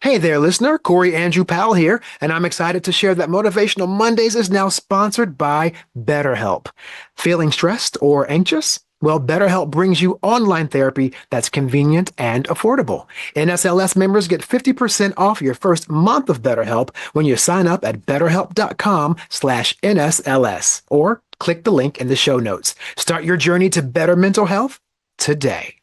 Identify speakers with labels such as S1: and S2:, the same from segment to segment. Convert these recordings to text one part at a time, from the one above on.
S1: Hey there, listener. Corey Andrew Powell here, and I'm excited to share that Motivational Mondays is now sponsored by BetterHelp. Feeling stressed or anxious? Well, BetterHelp brings you online therapy that's convenient and affordable. NSLS members get 50% off your first month of BetterHelp when you sign up at betterhelp.com/NSLS or click the link in the show notes. Start your journey to better mental health today.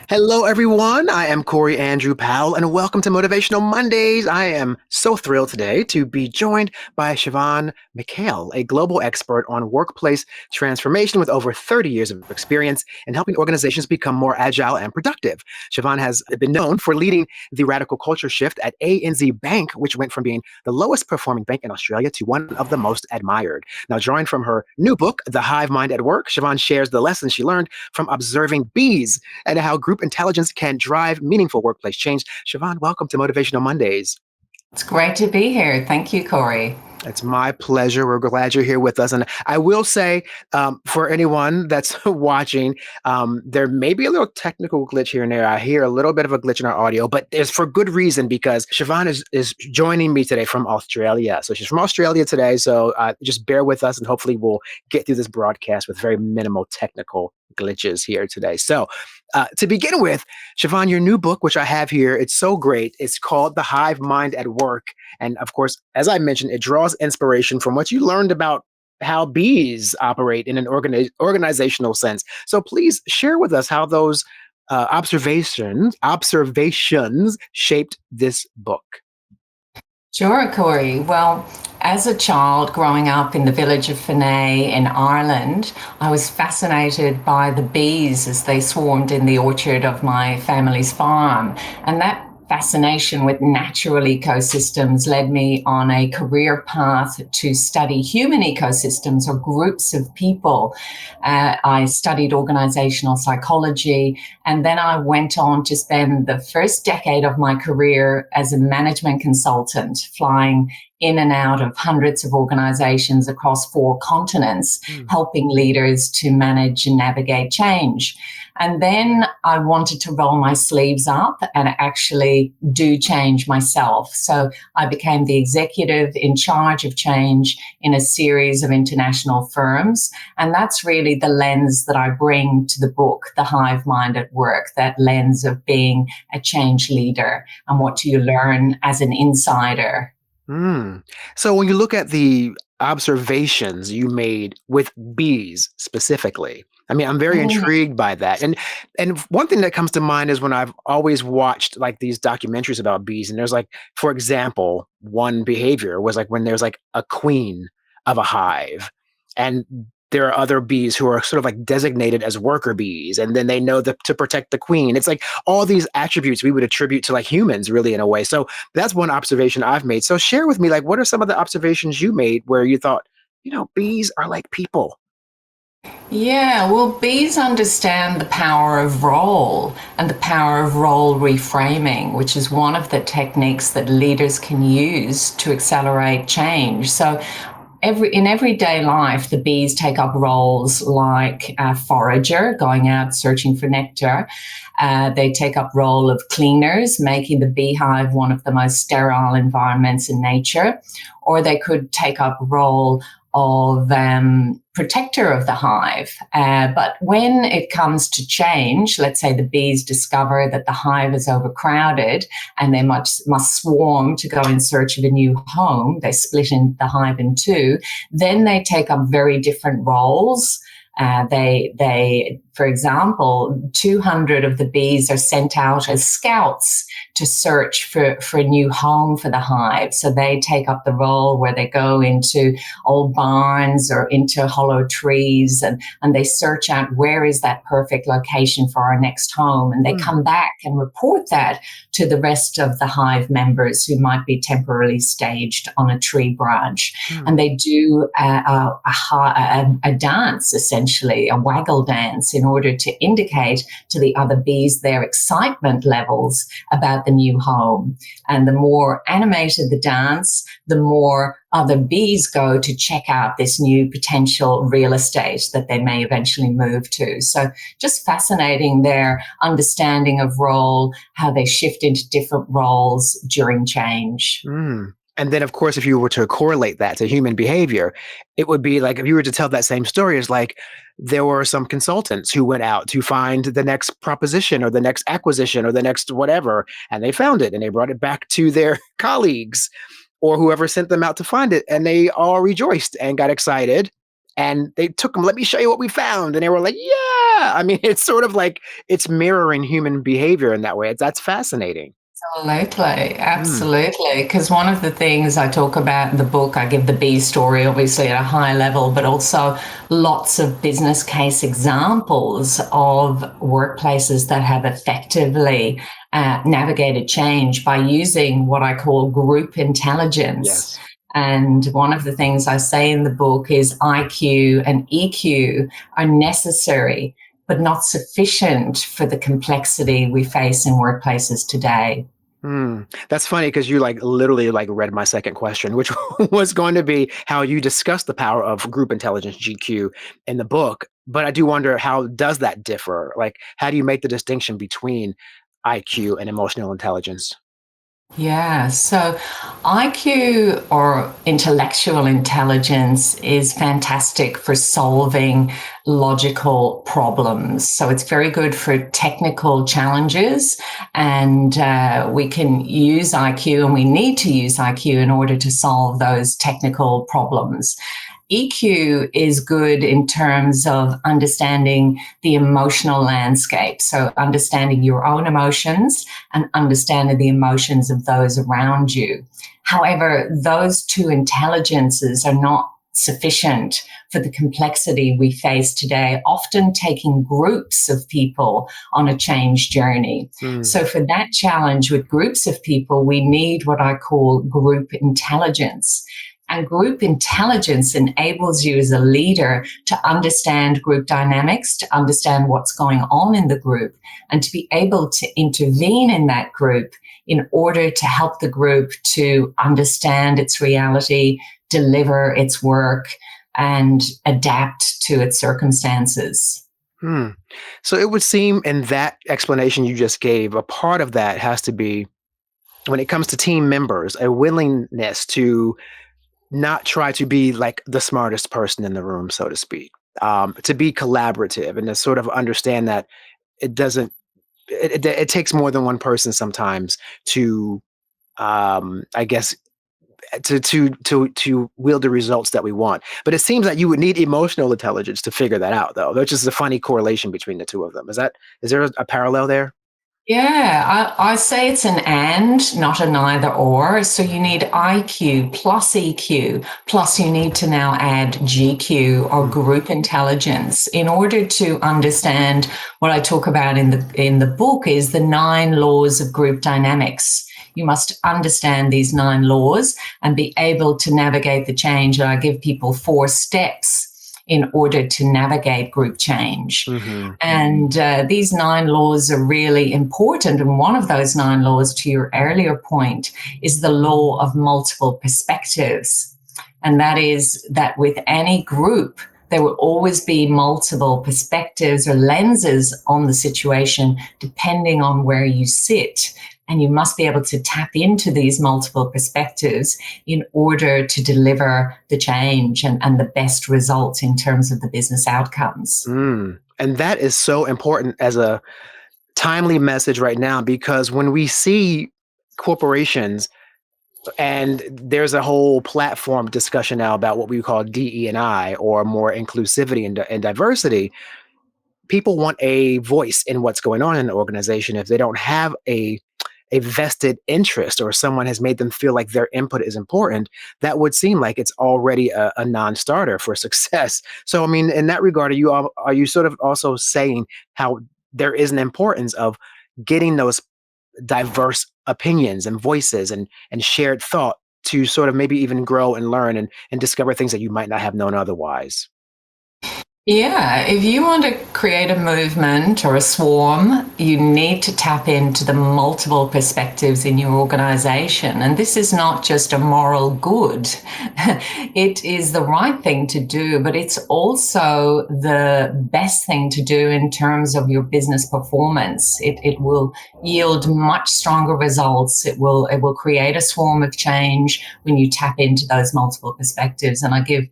S1: Hello, everyone. I am Corey Andrew Powell, and welcome to Motivational Mondays. I am so thrilled today to be joined by Siobhan McHale, a global expert on workplace transformation with over 30 years of experience in helping organizations become more agile and productive. Siobhan has been known for leading the radical culture shift at ANZ Bank, which went from being the lowest performing bank in Australia to one of the most admired. Now, drawing from her new book, The Hive Mind at Work, Siobhan shares the lessons she learned from observing bees and how group intelligence can drive meaningful workplace change. Siobhan, welcome to Motivational Mondays.
S2: It's great to be here. Thank you, Corey.
S1: It's my pleasure. We're glad you're here with us. And I will say, for anyone that's watching, there may be a little technical glitch here and there. I hear a little bit of a glitch in our audio, but it's for good reason because Siobhan is joining me today from Australia. So she's from Australia today. So just bear with us and hopefully we'll get through this broadcast with very minimal technical glitches here today. So to begin with, Siobhan, your new book, which I have here, it's so great. It's called The Hive Mind at Work. And of course, as I mentioned, it draws inspiration from what you learned about how bees operate in an organizational sense. So please share with us how those observations shaped this book.
S2: Sure, Corey. Well, as a child growing up in the village of Fenay in Ireland, I was fascinated by the bees as they swarmed in the orchard of my family's farm. And that fascination with natural ecosystems led me on a career path to study human ecosystems or groups of people. I studied organizational psychology, and then I went on to spend the first decade of my career as a management consultant, flying in and out of hundreds of organizations across 4 continents, helping leaders to manage and navigate change. And then I wanted to roll my sleeves up and actually do change myself. So I became the executive in charge of change in a series of international firms. And that's really the lens that I bring to the book, The Hive Mind at Work, that lens of being a change leader and what do you learn as an insider.
S1: So when you look at the observations you made with bees specifically, I mean, I'm very intrigued by that. And one thing that comes to mind is when I've always watched like these documentaries about bees, and there's like, for example, one behavior was like when there's like a queen of a hive, and there are other bees who are sort of like designated as worker bees, and then they know to protect the queen. It's like all these attributes we would attribute to like humans, really, in a way. So that's one observation I've made. So share with me, like, what are some of the observations you made where you thought, bees are like people?
S2: Yeah, well, bees understand the power of role and the power of role reframing, which is one of the techniques that leaders can use to accelerate change. So in everyday life, the bees take up roles like a forager, going out searching for nectar. They take up role of cleaners, making the beehive one of the most sterile environments in nature. Or they could take up role of protector of the hive. But when it comes to change, let's say the bees discover that the hive is overcrowded and they must swarm to go in search of a new home, they split the hive in 2, then they take up very different roles. For example, 200 of the bees are sent out as scouts to search for a new home for the hive. So they take up the role where they go into old barns or into hollow trees and they search out where is that perfect location for our next home. And they come back and report that to the rest of the hive members who might be temporarily staged on a tree branch. And they do a dance, essentially, essentially, a waggle dance, in order to indicate to the other bees their excitement levels about the new home. And the more animated the dance, the more other bees go to check out this new potential real estate that they may eventually move to. So just fascinating, their understanding of role, how they shift into different roles during change.
S1: Mm. And then, of course, if you were to correlate that to human behavior, it would be like if you were to tell that same story, it's like there were some consultants who went out to find the next proposition or the next acquisition or the next whatever, and they found it and they brought it back to their colleagues or whoever sent them out to find it. And they all rejoiced and got excited. And they took them, let me show you what we found. And they were like, yeah. I mean, it's sort of like it's mirroring human behavior in that way. That's fascinating.
S2: Absolutely,
S1: Mm,
S2: absolutely. Because one of the things I talk about in the book, I give the bee story obviously at a high level, but also lots of business case examples of workplaces that have effectively navigated change by using what I call group intelligence.
S1: yes.
S2: And one of the things I say in the book is IQ and EQ are necessary but not sufficient for the complexity we face in workplaces today.
S1: That's funny because you like literally like read my second question, which was going to be how you discuss the power of group intelligence (GQ) in the book. But I do wonder, how does that differ? Like, how do you make the distinction between IQ and emotional intelligence?
S2: Yeah, so IQ or intellectual intelligence is fantastic for solving logical problems. So it's very good for technical challenges, and we can use IQ and we need to use IQ in order to solve those technical problems. EQ is good in terms of understanding the emotional landscape. So, understanding your own emotions and understanding the emotions of those around you. However, those two intelligences are not sufficient for the complexity we face today, often taking groups of people on a change journey.
S1: Hmm.
S2: So, for that challenge with groups of people, we need what I call group intelligence. And group intelligence enables you as a leader to understand group dynamics, to understand what's going on in the group, and to be able to intervene in that group in order to help the group to understand its reality, deliver its work, and adapt to its circumstances.
S1: Hmm. So it would seem in that explanation you just gave, a part of that has to be when it comes to team members, a willingness to not try to be like the smartest person in the room, so to speak. To be collaborative and to sort of understand that it doesn't. It takes more than one person sometimes to, I guess, to wield the results that we want. But it seems that you would need emotional intelligence to figure that out, though. Which is a funny correlation between the two of them. Is there a parallel there?
S2: Yeah, I say it's an and, not an either or. So you need IQ plus EQ, plus you need to now add GQ or
S1: Mm,
S2: group intelligence in order to understand what I talk about in the book is the 9 laws of group dynamics. You must understand these 9 laws and be able to navigate the change. And I give people 4 steps in order to navigate group change.
S1: mhm,
S2: And these 9 laws are really important. And one of those 9 laws, to your earlier point, is the law of multiple perspectives. And that is that with any group, there will always be multiple perspectives or lenses on the situation, depending on where you sit. And you must be able to tap into these multiple perspectives in order to deliver the change and the best results in terms of the business outcomes.
S1: And that is so important as a timely message right now because when we see corporations and there's a whole platform discussion now about what we call DE&I or more inclusivity and diversity, people want a voice in what's going on in the organization. If they don't have a vested interest or someone has made them feel like their input is important, that would seem like it's already a non-starter for success. So, I mean, in that regard, are you sort of also saying how there is an importance of getting those diverse opinions and voices and shared thought to sort of maybe even grow and learn and discover things that you might not have known otherwise?
S2: Yeah, if you want to create a movement or a swarm, you need to tap into the multiple perspectives in your organization. And this is not just a moral good, it is the right thing to do, but it's also the best thing to do in terms of your business performance. It will yield much stronger results. It will create a swarm of change when you tap into those multiple perspectives. And I give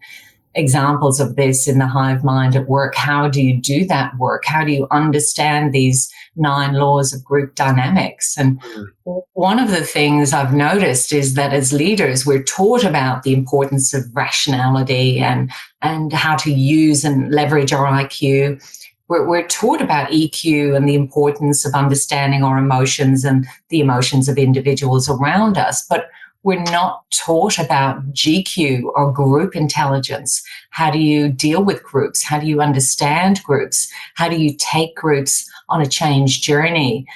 S2: examples of this in the Hive Mind at Work. How do you do that work? How do you understand these 9 laws of group dynamics? And
S1: Mm,
S2: one of the things I've noticed is that as leaders, we're taught about the importance of rationality and how to use and leverage our IQ. We're taught about EQ and the importance of understanding our emotions and the emotions of individuals around us. But we're not taught about GQ or group intelligence. How do you deal with groups? How do you understand groups? How do you take groups on a change journey?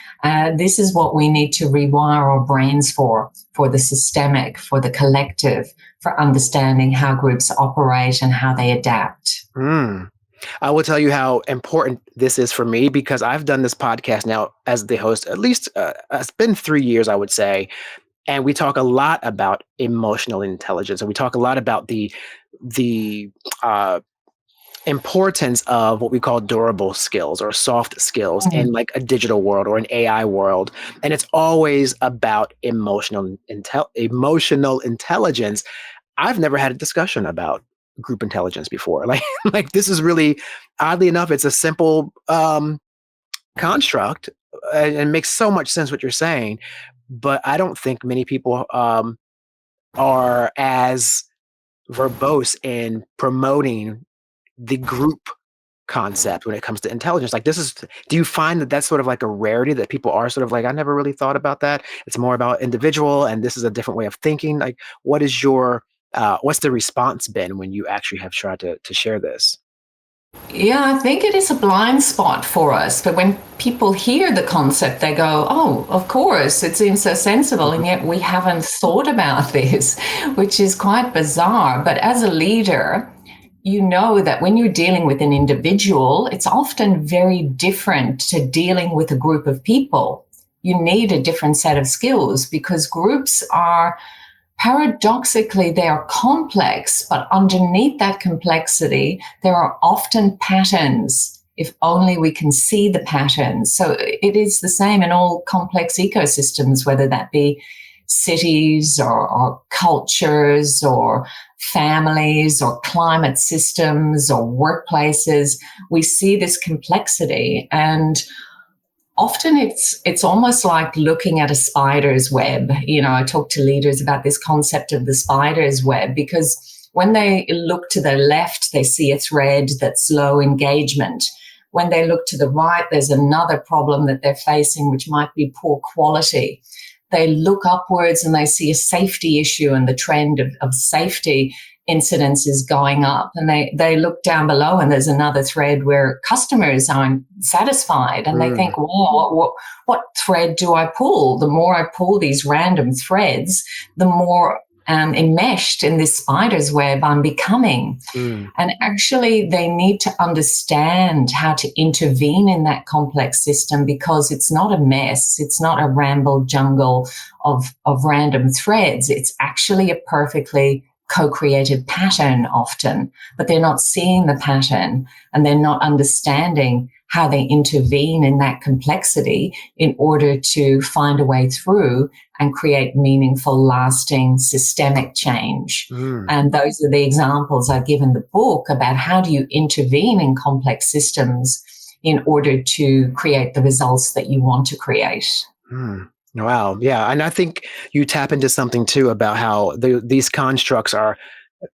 S2: This is what we need to rewire our brains for the systemic, for the collective, for understanding how groups operate and how they adapt.
S1: mm. I will tell you how important this is for me because I've done this podcast now as the host at least it's been 3 years, I would say, and we talk a lot about emotional intelligence, and we talk a lot about the uh, importance of what we call durable skills or soft skills in like a digital world or an AI world, and it's always about emotional intelligence. I've never had a discussion about group intelligence before. Like this is really, oddly enough, it's a simple construct, and it makes so much sense what you're saying. But I don't think many people are as verbose in promoting the group concept when it comes to intelligence. Like this is, do you find that that's sort of like a rarity that people are sort of like, I never really thought about that. It's more about individual and this is a different way of thinking. Like what is your, what's the response been when you actually have tried to share this?
S2: Yeah, I think it is a blind spot for us. But when people hear the concept, they go, oh, of course, it seems so sensible. And
S1: Mhm.
S2: yet we haven't thought about this, which is quite bizarre. But as a leader, you know that when you're dealing with an individual, it's often very different to dealing with a group of people. You need a different set of skills because groups are paradoxically, they are complex, but underneath that complexity, there are often patterns, if only we can see the patterns. So it is the same in all complex ecosystems, whether that be cities or cultures or families or climate systems or workplaces. We see this complexity, and often it's almost like looking at a spider's web. I talk to leaders about this concept of the spider's web because when they look to the left, they see a thread that's low engagement. When they look to the right, there's another problem that they're facing, which might be poor quality. They look upwards and they see a safety issue, and the trend of safety incidence is going up. And they look down below and there's another thread where customers aren't satisfied, and they
S1: Mm,
S2: think, well, what thread do I pull? The more I pull these random threads, the more enmeshed in this spider's web I'm becoming.
S1: mm,
S2: And actually, they need to understand how to intervene in that complex system because it's not a mess. It's not a ramble jungle of random threads. It's actually a perfectly co-created pattern often, but they're not seeing the pattern and they're not understanding how they intervene in that complexity in order to find a way through and create meaningful, lasting, systemic change.
S1: mm.
S2: And those are the examples I give in the book about how do you intervene in complex systems in order to create the results that you want to create.
S1: Mm. Wow. Yeah. And I think you tap into something too about how these constructs are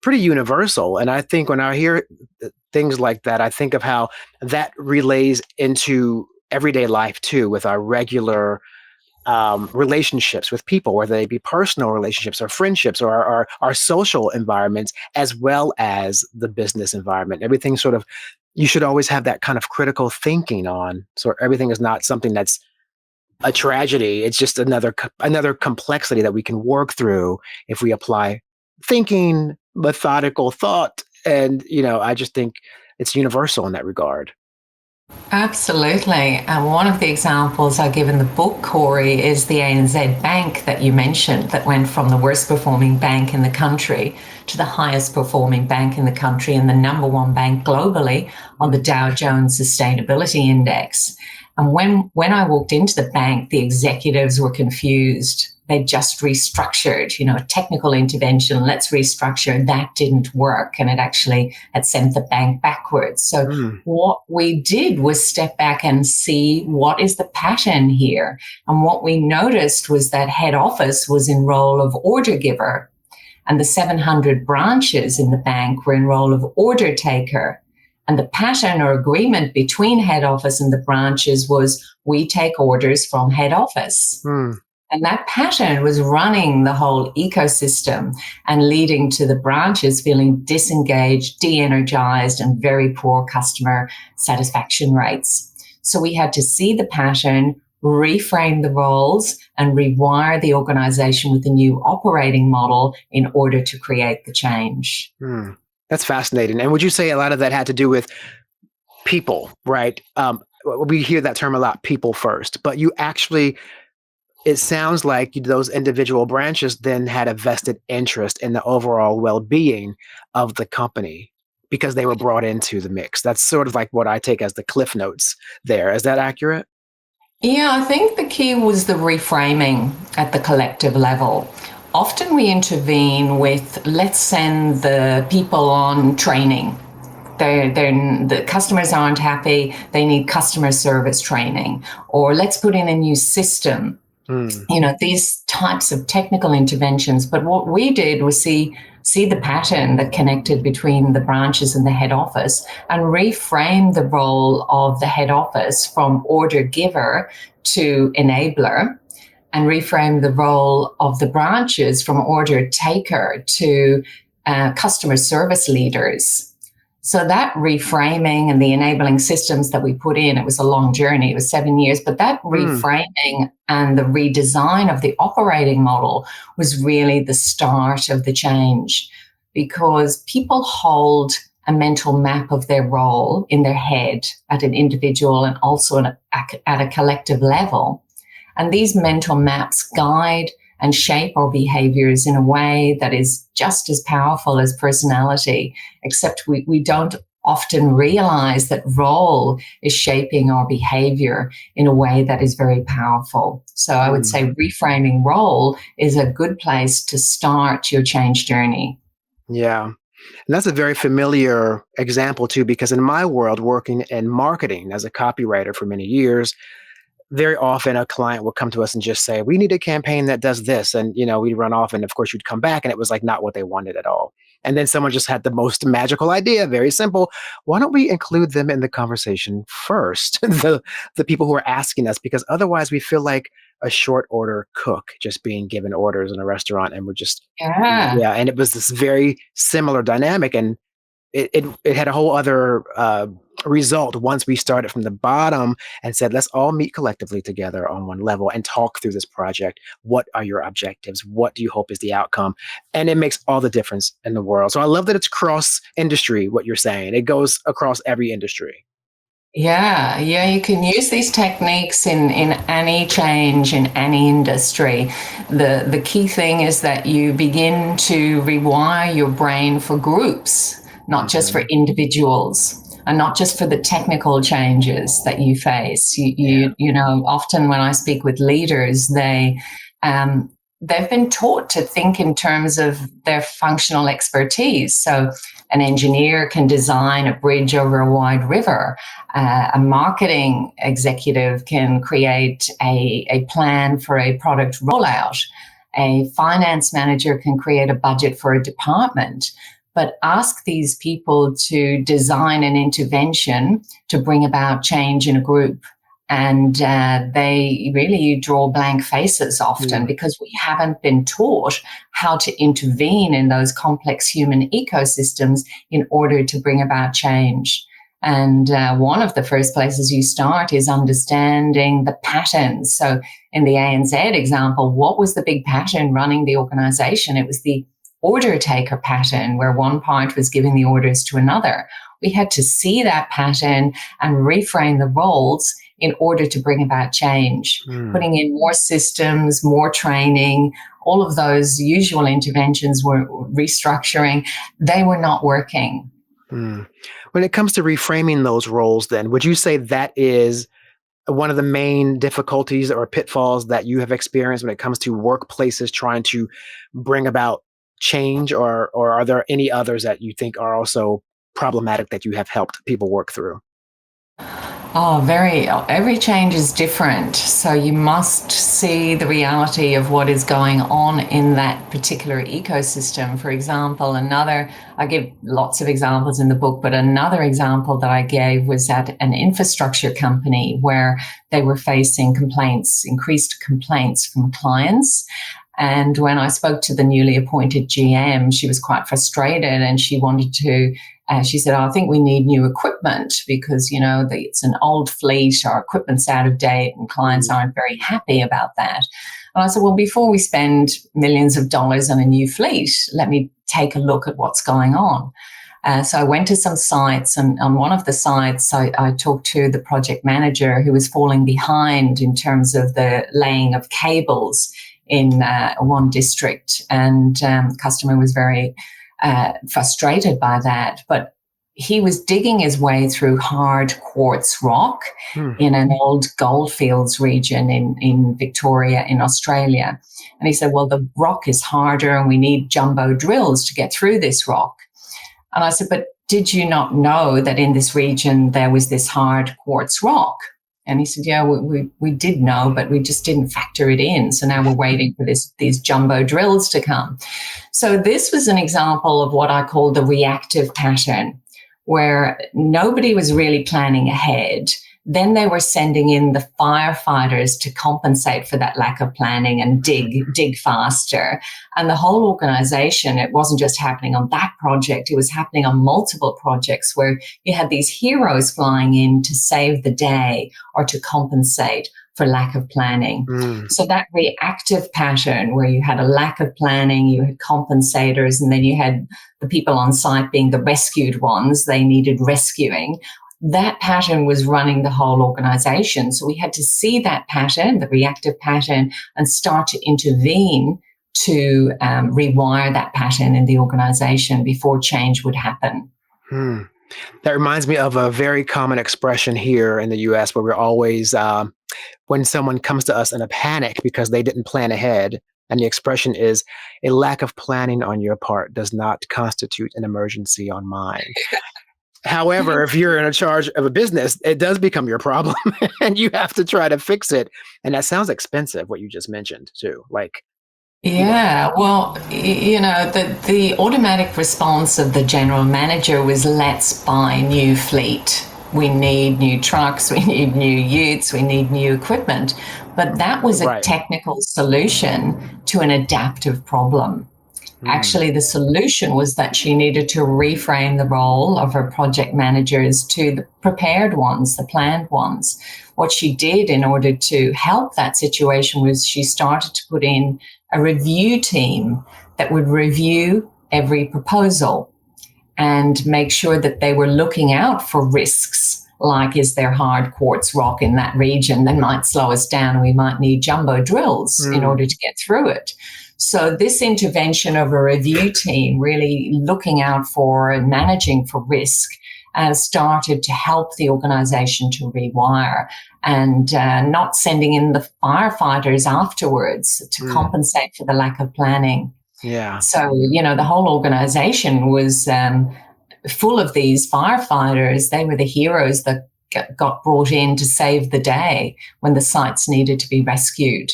S1: pretty universal. And I think when I hear things like that, I think of how that relays into everyday life too, with our regular relationships with people, whether they be personal relationships or friendships or our social environments, as well as the business environment. Everything sort of, you should always have that kind of critical thinking on. So everything is not something that's a tragedy. It's just another complexity that we can work through if we apply thinking, methodical thought. And I just think it's universal in that regard.
S2: Absolutely. And one of the examples I give in the book, Corey, is the ANZ Bank that you mentioned, that went from the worst performing bank in the country to the highest performing bank in the country and the number one bank globally on the Dow Jones Sustainability Index. And when I walked into the bank, the executives were confused. They just restructured, a technical intervention. Let's restructure. That didn't work. And it actually had sent the bank backwards. So what we did was step back and see what is the pattern here. And what we noticed was that head office was in role of order giver, and the 700 branches in the bank were in role of order taker. And the pattern or agreement between head office and the branches was, we take orders from head office. And that pattern was running the whole ecosystem and leading to the branches feeling disengaged, de-energized, and very poor customer satisfaction rates. So we had to see the pattern, reframe the roles, and rewire the organization with a new operating model in order to create the change.
S1: That's fascinating. And would you say a lot of that had to do with people, right? We hear that term a lot, people first, but you actually, it sounds like those individual branches then had a vested interest in the overall well-being of the company because they were brought into the mix. That's sort of like what I take as the cliff notes there. Is that accurate?
S2: Yeah, I think the key was the reframing at the collective level. Often we intervene with, let's send the people on training. The customers aren't happy, they need customer service training. Or let's put in a new system. These types of technical interventions. But what we did was see the pattern that connected between the branches and the head office and reframe the role of the head office from order giver to enabler, and reframe the role of the branches from order taker to customer service leaders. So that reframing and the enabling systems that we put in, it was a long journey. It was 7 years, but that reframing and the redesign of the operating model was really the start of the change, because people hold a mental map of their role in their head at an individual and also at a collective level. And these mental maps guide and shape our behaviors in a way that is just as powerful as personality, except we don't often realize that role is shaping our behavior in a way that is very powerful. So I would say reframing role is a good place to start your change journey.
S1: Yeah. And that's a very familiar example too, because in my world, working in marketing as a copywriter for many years, very often a client would come to us and just say, we need a campaign that does this. And, we'd run off, and of course you'd come back and it was like not what they wanted at all. And then someone just had the most magical idea, very simple. Why don't we include them in the conversation first, the people who are asking us, because otherwise we feel like a short order cook just being given orders in a restaurant, and we're just, yeah. And it was this very similar dynamic, and it had a whole other result once we started from the bottom and said, let's all meet collectively together on one level and talk through this project. What are your objectives? What do you hope is the outcome? And it makes all the difference in the world. So I love that it's cross industry, what you're saying. It goes across every industry.
S2: Yeah, you can use these techniques in any change, in any industry. The key thing is that you begin to rewire your brain for groups, not just for individuals, and not just for the technical changes that you face. Often when I speak with leaders, they've been taught to think in terms of their functional expertise. So an engineer can design a bridge over a wide river. A marketing executive can create a plan for a product rollout. A finance manager can create a budget for a department. But ask these people to design an intervention to bring about change in a group. And you draw blank faces often because we haven't been taught how to intervene in those complex human ecosystems in order to bring about change. And one of the first places you start is understanding the patterns. So in the ANZ example, what was the big pattern running the organization? It was the order taker pattern where one part was giving the orders to another. We had to see that pattern and reframe the roles in order to bring about change, putting in more systems, more training, all of those usual interventions were restructuring. They were not working.
S1: When it comes to reframing those roles, then, would you say that is one of the main difficulties or pitfalls that you have experienced when it comes to workplaces trying to bring about change, or are there any others that you think are also problematic that you have helped people work through?
S2: Oh, every change is different. So you must see the reality of what is going on in that particular ecosystem. For example, I give lots of examples in the book, but another example that I gave was at an infrastructure company where they were facing increased complaints from clients. And when I spoke to the newly appointed GM, she was quite frustrated and she wanted to, she said, I think we need new equipment because, it's an old fleet, our equipment's out of date and clients aren't very happy about that. And I said, well, before we spend millions of dollars on a new fleet, let me take a look at what's going on. So I went to some sites, and on one of the sites, I talked to the project manager who was falling behind in terms of the laying of cables in one district, and the customer was very frustrated by that. But he was digging his way through hard quartz rock in an old goldfields region in Victoria in Australia. And he said, well, the rock is harder and we need jumbo drills to get through this rock. And I said, but did you not know that in this region there was this hard quartz rock? And he said, yeah, we did know, but we just didn't factor it in. So now we're waiting for these jumbo drills to come. So this was an example of what I call the reactive pattern, where nobody was really planning ahead. Then they were sending in the firefighters to compensate for that lack of planning and dig faster. And the whole organization, it wasn't just happening on that project, it was happening on multiple projects where you had these heroes flying in to save the day or to compensate for lack of planning. So that reactive pattern where you had a lack of planning, you had compensators, and then you had the people on site being the rescued ones, they needed rescuing. That pattern was running the whole organization. So we had to see that pattern, the reactive pattern, and start to intervene to rewire that pattern in the organization before change would happen.
S1: That reminds me of a very common expression here in the US where we're always, when someone comes to us in a panic because they didn't plan ahead, and the expression is, a lack of planning on your part does not constitute an emergency on mine. However, if you're in charge of a business, it does become your problem and you have to try to fix it. And that sounds expensive, what you just mentioned too.
S2: Yeah, well, the automatic response of the general manager was, let's buy new fleet. We need new trucks, we need new utes, we need new equipment. But that was a technical solution to an adaptive problem. Actually, the solution was that she needed to reframe the role of her project managers to the prepared ones, the planned ones. What she did in order to help that situation was she started to put in a review team that would review every proposal and make sure that they were looking out for risks, like, is there hard quartz rock in that region that might slow us down and we might need jumbo drills in order to get through it. So this intervention of a review team, really looking out for and managing for risk, started to help the organization to rewire and not sending in the firefighters afterwards to compensate for the lack of planning.
S1: Yeah.
S2: So, the whole organization was full of these firefighters. They were the heroes that got brought in to save the day when the sites needed to be rescued.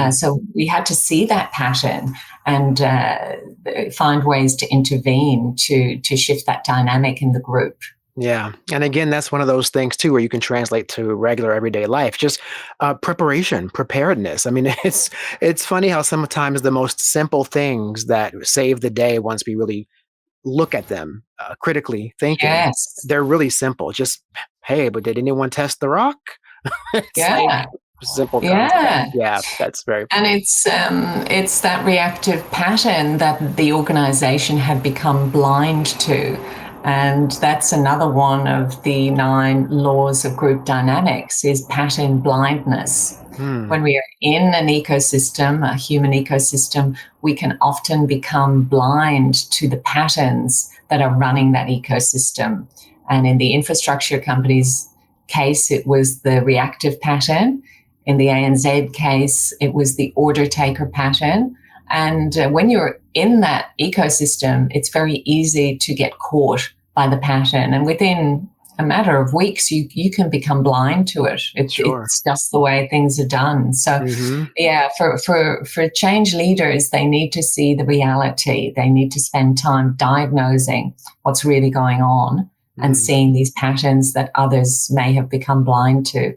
S2: So we had to see that pattern and find ways to intervene to shift that dynamic in the group.
S1: Yeah. And again, that's one of those things too, where you can translate to regular everyday life, just preparedness. I mean, it's funny how sometimes the most simple things that save the day, once we really look at them critically thinking,
S2: Yes.
S1: they're really simple. Just, hey, but did anyone test the rock?
S2: Yeah.
S1: simple concept.
S2: Yeah.
S1: Yeah, that's very
S2: And
S1: funny.
S2: it's that reactive pattern that the organization had become blind to. And that's another one of the 9 laws of group dynamics is pattern blindness.
S1: Hmm.
S2: When we are in an ecosystem, a human ecosystem, we can often become blind to the patterns that are running that ecosystem. And in the infrastructure company's case, it was the reactive pattern. In the ANZ case, it was the order taker pattern. And when you're in that ecosystem, it's very easy to get caught by the pattern. And within a matter of weeks, you can become blind to it.
S1: Sure.
S2: It's just the way things are done. So,
S1: Hmm.
S2: yeah, for change leaders, they need to see the reality. They need to spend time diagnosing what's really going on and
S1: Mm.
S2: seeing these patterns that others may have become blind to.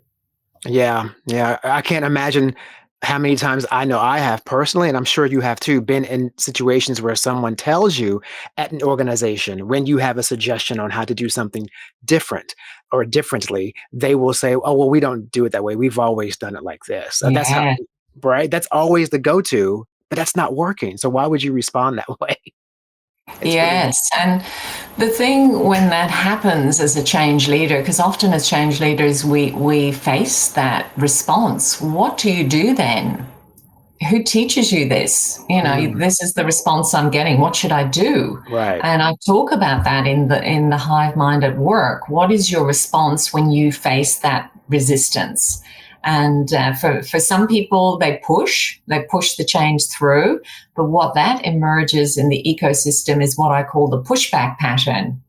S1: Yeah, yeah. I can't imagine how many times I know I have personally, and I'm sure you have too, been in situations where someone tells you at an organization when you have a suggestion on how to do something different or differently, they will say, "Oh, well, we don't do it that way. We've always done it like this." That's how,
S2: Yeah.
S1: right? That's always the go-to, but that's not working. So why would you respond that way? It's really,
S2: Yes. And the thing when that happens as a change leader, because often as change leaders, we face that response. What do you do then? Who teaches you this?
S1: mm,
S2: This is the response I'm getting. What should I do?
S1: right.
S2: And I talk about that in the hive mind at work. What is your response when you face that resistance? And for some people, they push the change through. But what that emerges in the ecosystem is what I call the pushback pattern.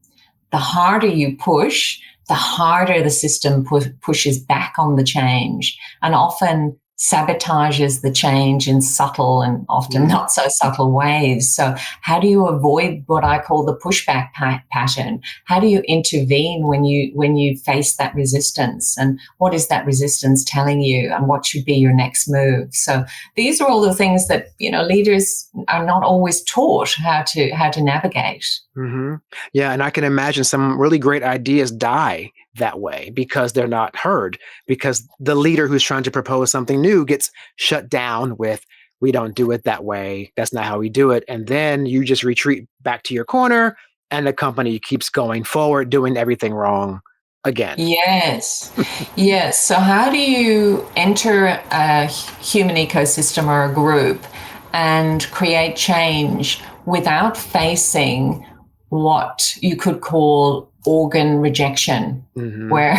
S2: The harder you push, the harder the system pushes back on the change and often sabotages the change in subtle and often
S1: Mm,
S2: not so subtle ways. So, how do you avoid what I call the pushback pattern? How do you intervene when you face that resistance? And what is that resistance telling you? And what should be your next move? So, these are all the things that leaders are not always taught how to navigate.
S1: hmm. Yeah, and I can imagine some really great ideas die that way because they're not heard, because the leader who's trying to propose something new gets shut down with, "We don't do it that way. That's not how we do it." And then you just retreat back to your corner, and the company keeps going forward, doing everything wrong again.
S2: Yes. Yes. So, how do you enter a human ecosystem or a group and create change without facing what you could call organ rejection,
S1: Hmm.
S2: where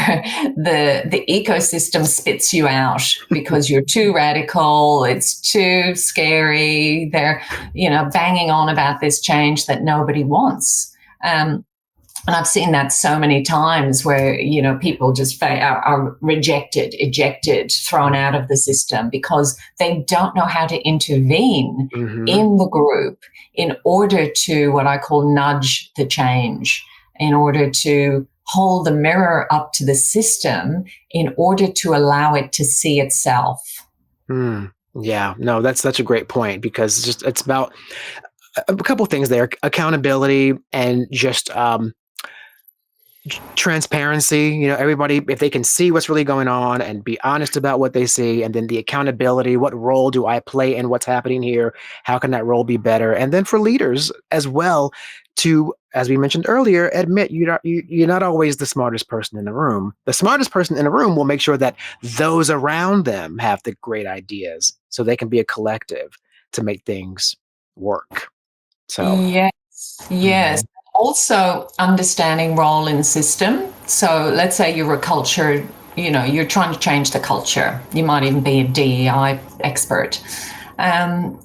S2: the ecosystem spits you out because you're too radical, it's too scary, they're banging on about this change that nobody wants. And I've seen that so many times where, people just are rejected, ejected, thrown out of the system because they don't know how to intervene
S1: Hmm.
S2: in the group in order to what I call nudge the change, in order to hold the mirror up to the system in order to allow it to see itself.
S1: Mm. Yeah, no, that's such a great point because it's about a couple things there: accountability and just transparency. Everybody, if they can see what's really going on and be honest about what they see, and then the accountability, what role do I play in what's happening here? How can that role be better? And then for leaders as well, to, as we mentioned earlier, admit you're not always the smartest person in the room. The smartest person in the room will make sure that those around them have the great ideas so they can be a collective to make things work. So,
S2: Yes, yes.
S1: mhm.
S2: Also, understanding role in system. So, let's say you're a culture, you're trying to change the culture. You might even be a DEI expert. Um,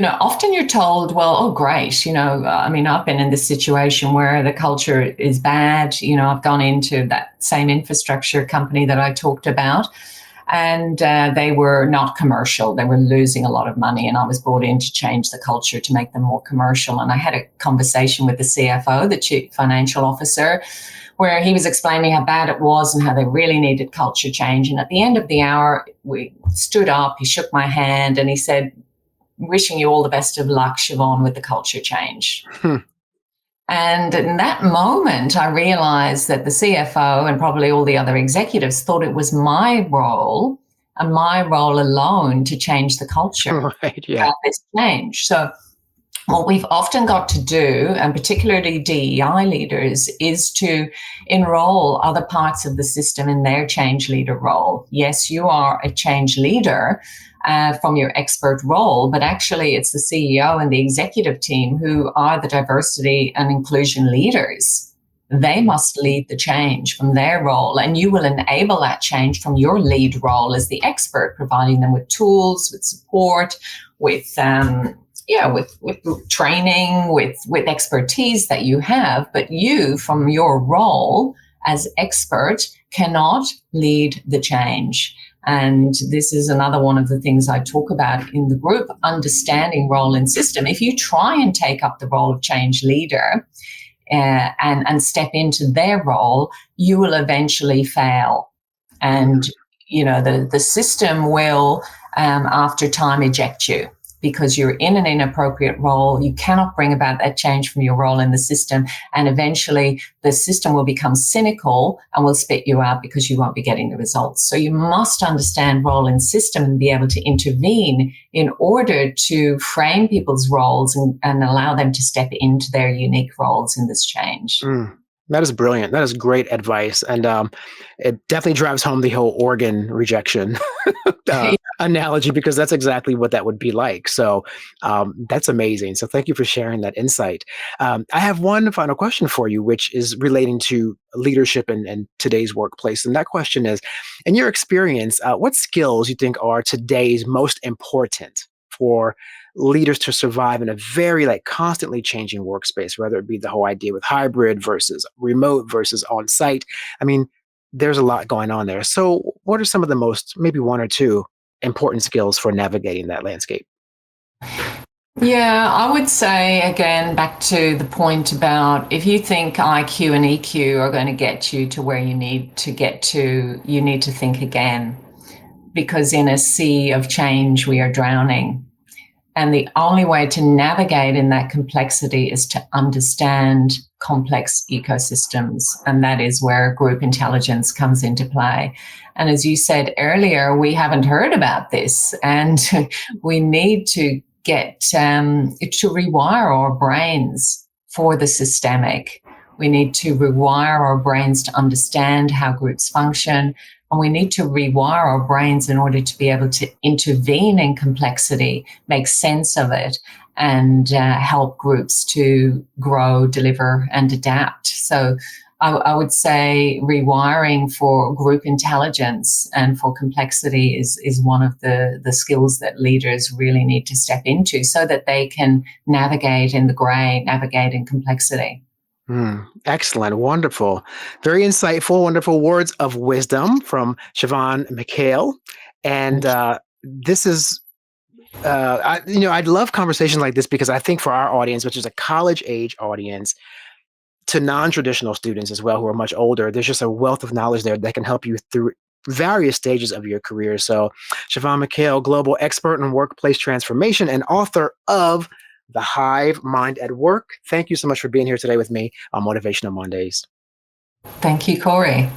S2: often you're told, well, oh, great. I mean, I've been in this situation where the culture is bad. I've gone into that same infrastructure company that I talked about, and they were not commercial. They were losing a lot of money, and I was brought in to change the culture to make them more commercial. And I had a conversation with the CFO, the Chief Financial Officer, where he was explaining how bad it was and how they really needed culture change. And at the end of the hour, we stood up, he shook my hand, and he said, "Wishing you all the best of luck, Siobhan, with the culture change."
S1: Hmm.
S2: And in that moment, I realized that the CFO and probably all the other executives thought it was my role and my role alone to change the culture,
S1: Right. Yeah.
S2: have this change. So what we've often got to do, and particularly DEI leaders, is to enroll other parts of the system in their change leader role. Yes, you are a change leader from your expert role, but actually it's the CEO and the executive team who are the diversity and inclusion leaders. They must lead the change from their role, and you will enable that change from your lead role as the expert, providing them with tools, with support, with with training, with expertise that you have. But you, from your role as expert, cannot lead the change. And this is another one of the things I talk about in the group, understanding role and system. If you try and take up the role of change leader and step into their role, you will eventually fail. And, the system will, after time, eject you because you're in an inappropriate role. You cannot bring about that change from your role in the system. And eventually the system will become cynical and will spit you out because you won't be getting the results. So you must understand role and system and be able to intervene in order to frame people's roles and allow them to step into their unique roles in this change.
S1: That is brilliant. That is great advice. And it definitely drives home the whole organ rejection analogy, because that's exactly what that would be like. So that's amazing. So thank you for sharing that insight. I have one final question for you, which is relating to leadership and today's workplace. And that question is, in your experience, what skills you think are today's most important for leaders to survive in a very constantly changing workspace, whether it be the whole idea with hybrid versus remote versus on site? I mean, there's a lot going on there. So what are some of the most, maybe one or two important skills for navigating that landscape?
S2: Yeah, I would say, again, back to the point about if you think IQ and EQ are going to get you to where you need to get to, you need to think again, because in a sea of change, we are drowning. And the only way to navigate in that complexity is to understand complex ecosystems. And that is where group intelligence comes into play. And as you said earlier, we haven't heard about this. And we need to get to rewire our brains for the systemic. We need to rewire our brains to understand how groups function. And we need to rewire our brains in order to be able to intervene in complexity, make sense of it, and help groups to grow, deliver, and adapt. So I would say rewiring for group intelligence and for complexity is one of the skills that leaders really need to step into so that they can navigate in the gray, navigate in complexity.
S1: Excellent. Wonderful. Very insightful, wonderful words of wisdom from Siobhan McHale. And this is, I'd love conversations like this because I think for our audience, which is a college age audience, to non-traditional students as well who are much older, there's just a wealth of knowledge there that can help you through various stages of your career. So Siobhan McHale, global expert in workplace transformation and author of The Hive, Mind at Work. Thank you so much for being here today with me on Motivational Mondays.
S2: Thank you, Corey.